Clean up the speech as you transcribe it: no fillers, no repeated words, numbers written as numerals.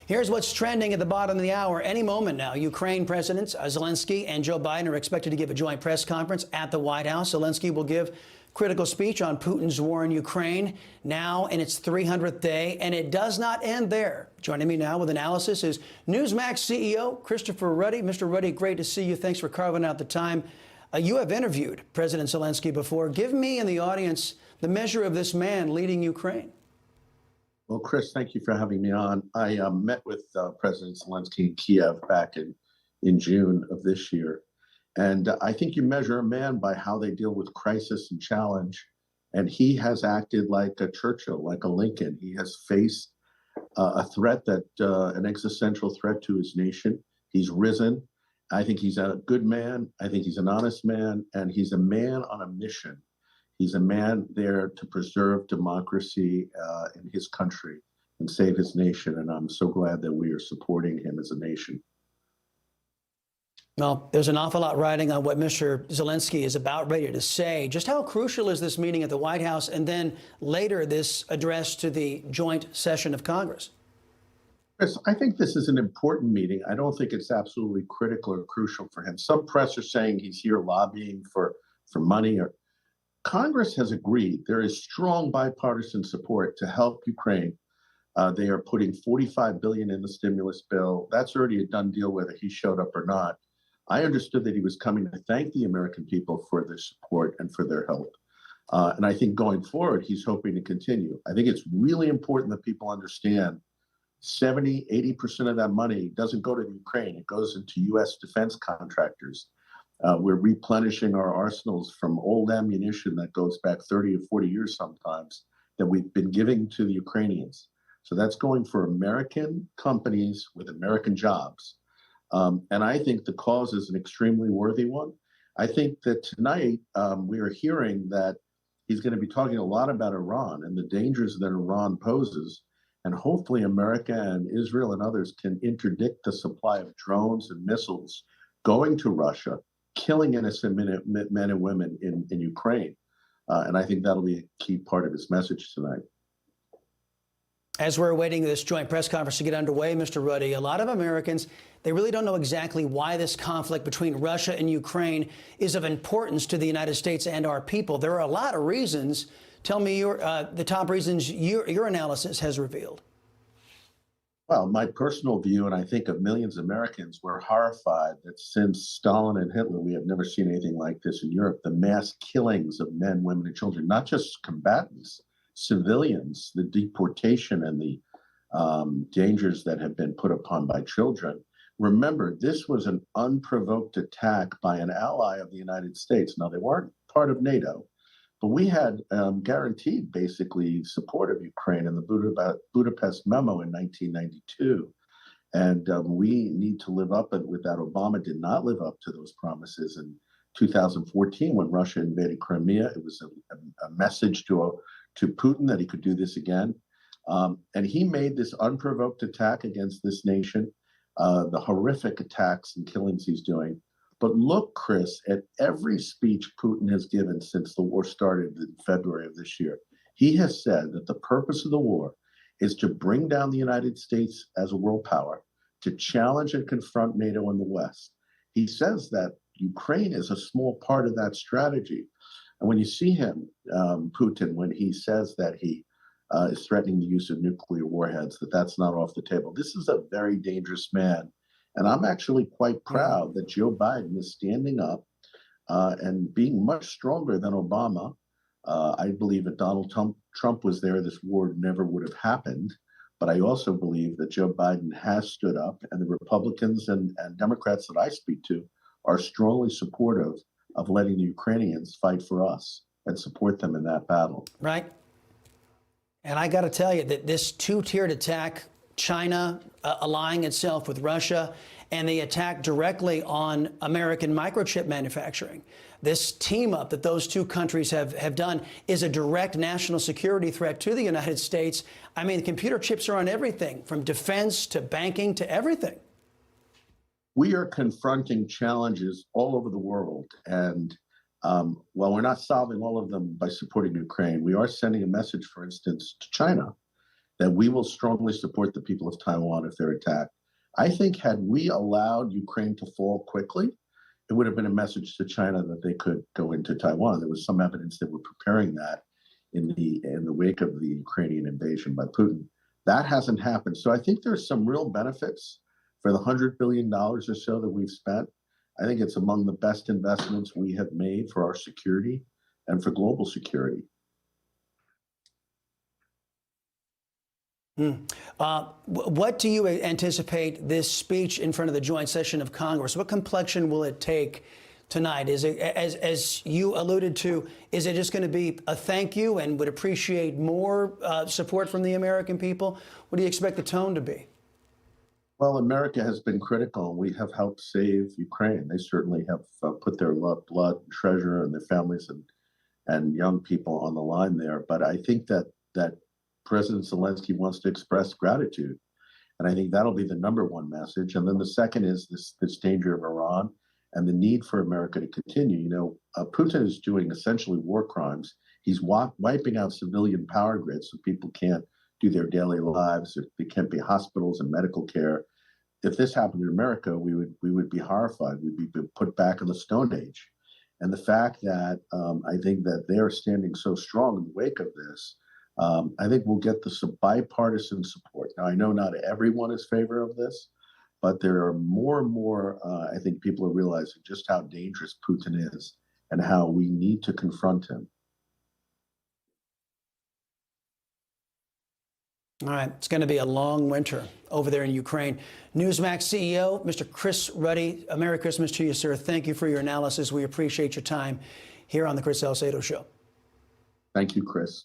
Here's what's trending at the bottom of the hour. Any moment now, Ukraine Presidents Zelensky and Joe Biden are expected to give a joint press conference at the White House. Zelensky will give critical speech on Putin's war in Ukraine, now in its 300th day, and it does not end there. Joining me now with analysis is NEWSMAX CEO Christopher Ruddy. Mr. Ruddy, great to see you. Thanks for carving out the time. You have interviewed President Zelensky before. Give me and the audience the measure of this man leading Ukraine. Well, Chris, thank you for having me on. I met with President Zelensky in Kiev back in June of this year. And I think you measure a man by how they deal with crisis and challenge. And he has acted like a Churchill, like a Lincoln. He has faced a threat an existential threat to his nation. He's risen. I think he's a good man. I think he's an honest man. And he's a man on a mission. He's a man there to preserve democracy in his country and save his nation. And I'm so glad that we are supporting him as a nation. Well, there's an awful lot riding on what Mr. Zelensky is about ready to say. Just how crucial is this meeting at the White House and then later this address to the joint session of Congress? Chris, I think this is an important meeting. I don't think it's absolutely critical or crucial for him. Some press are saying he's here lobbying for money. Congress has agreed there is strong bipartisan support to help Ukraine. They are putting $45 billion in the stimulus bill. That's already a done deal whether he showed up or not. I understood that he was coming to thank the American people for their support and for their help. And I think going forward, he's hoping to continue. I think it's really important that people understand 70, 80% of that money doesn't go to the Ukraine. It goes into U.S. defense contractors. We're replenishing our arsenals from old ammunition that goes back 30 or 40 years sometimes that we've been giving to the Ukrainians. So that's going for American companies with American jobs. And I think the cause is an extremely worthy one. I think that tonight we are hearing that he's going to be talking a lot about Iran and the dangers that Iran poses. And hopefully America and Israel and others can interdict the supply of drones and missiles going to Russia, killing innocent men and women in Ukraine. And I think that'll be a key part of his message tonight. As we're awaiting this joint press conference to get underway, Mr. Ruddy, a lot of Americans, they really don't know exactly why this conflict between Russia and Ukraine is of importance to the United States and our people. There are a lot of reasons. Tell me the top reasons your analysis has revealed. Well, my personal view, and I think of millions of Americans, were horrified that since Stalin and Hitler, we have never seen anything like this in Europe. The mass killings of men, women, and children, not just combatants, civilians, the deportation and the dangers that have been put upon by children. Remember, this was an unprovoked attack by an ally of the United States. Now, they weren't part of NATO, but we had guaranteed basically support of Ukraine in the Budapest Memo in 1992. And we need to live up with that. Obama did not live up to those promises in 2014 when Russia invaded Crimea. It was a message to Putin that he could do this again. And he made this unprovoked attack against this nation, the horrific attacks and killings he's doing. But look, Chris, at every speech Putin has given since the war started in February of this year. He has said that the purpose of the war is to bring down the United States as a world power, to challenge and confront NATO in the West. He says that Ukraine is a small part of that strategy. And when you see him, Putin, when he says that he is threatening the use of nuclear warheads, that's not off the table. This is a very dangerous man. And I'm actually quite proud that Joe Biden is standing up and being much stronger than Obama. I believe if Donald Trump was there, this war never would have happened. But I also believe that Joe Biden has stood up, and the Republicans and Democrats that I speak to are strongly supportive of letting the Ukrainians fight for us and support them in that battle. Right. And I got to tell you that this two-tiered attack, China allying itself with Russia, and the attack directly on American microchip manufacturing, this team up that those two countries have done is a direct national security threat to the United States. I mean, computer chips are on everything from defense to banking to everything. We are confronting challenges all over the world. And while we're not solving all of them by supporting Ukraine, we are sending a message, for instance, to China. that we will strongly support the people of Taiwan if they're attacked. I think had we allowed Ukraine to fall quickly, it would have been a message to China that they could go into Taiwan. There was some evidence they were preparing that in the wake of the Ukrainian invasion by Putin. That hasn't happened. So I think there's some real benefits for the $100 billion or so that we've spent. I think it's among the best investments we have made for our security and for global security. What do you anticipate this speech in front of the joint session of Congress? What complexion will it take tonight? Is it, as you alluded to, is it just going to be a thank you and would appreciate more support from the American people? What do you expect the tone to be? Well, America has been critical. We have helped save Ukraine. They certainly have put their blood, treasure, and their families and young people on the line there. But I think that President Zelensky wants to express gratitude. And I think that'll be the number one message. And then the second is this danger of Iran and the need for America to continue. You know, Putin is doing essentially war crimes. He's wiping out civilian power grids so people can't do their daily lives. There can't be hospitals and medical care. If this happened in America, we would be horrified. We'd be put back in the Stone Age. And the fact that I think that they are standing so strong in the wake of this, I think we'll get the bipartisan support. Now, I know not everyone is in favor of this, but there are more and more, I think people are realizing just how dangerous Putin is and how we need to confront him. All right, it's going to be a long winter over there in Ukraine. NEWSMAX CEO, Mr. Chris Ruddy, a Merry Christmas to you, sir. Thank you for your analysis. We appreciate your time here on the Chris Salcedo Show. Thank you, Chris.